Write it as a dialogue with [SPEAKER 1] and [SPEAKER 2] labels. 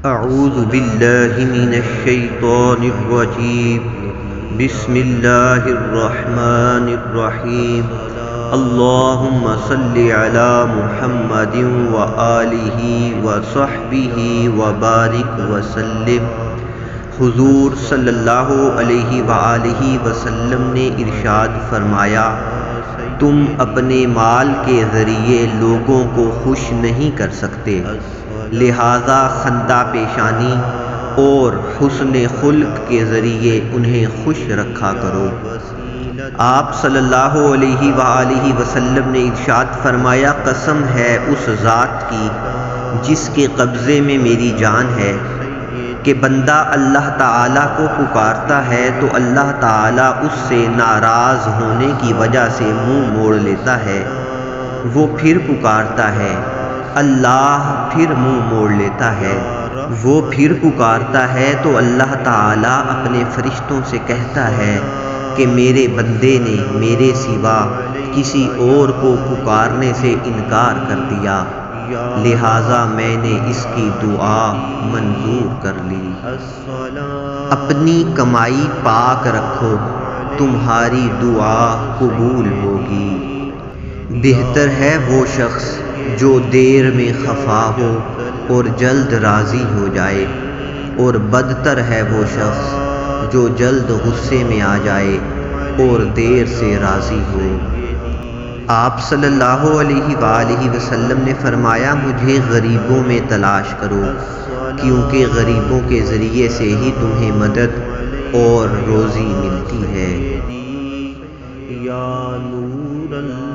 [SPEAKER 1] اعوذ باللہ من الشیطان الرجیم بسم اللہ الرحمن الرحیم اللہم صل علی محمد وآلہ وصحبہ وبارک وسلم۔ حضور صلی اللہ علیہ وآلہ وسلم نے ارشاد فرمایا، تم اپنے مال کے ذریعے لوگوں کو خوش نہیں کر سکتے، لہذا خندہ پیشانی اور حسن خلق کے ذریعے انہیں خوش رکھا کرو۔ آپ صلی اللہ علیہ وآلہ وسلم نے ارشاد فرمایا، قسم ہے اس ذات کی جس کے قبضے میں میری جان ہے کہ بندہ اللہ تعالیٰ کو پکارتا ہے تو اللہ تعالیٰ اس سے ناراض ہونے کی وجہ سے منہ موڑ لیتا ہے، وہ پھر پکارتا ہے، اللہ پھر منہ موڑ لیتا ہے، وہ پھر پکارتا ہے تو اللہ تعالیٰ اپنے فرشتوں سے کہتا ہے کہ میرے بندے نے میرے سوا کسی اور کو پکارنے سے انکار کر دیا، لہٰذا میں نے اس کی دعا منظور کر لی۔ اپنی کمائی پاک رکھو، تمہاری دعا قبول ہوگی۔ بہتر ہے وہ شخص جو دیر میں خفا ہو اور جلد راضی ہو جائے، اور بدتر ہے وہ شخص جو جلد غصے میں آ جائے اور دیر سے راضی ہو۔ آپ صلی اللہ علیہ وآلہ وسلم نے فرمایا، مجھے غریبوں میں تلاش کرو، کیونکہ غریبوں کے ذریعے سے ہی تمہیں مدد اور روزی ملتی ہے۔ یا نور اللہ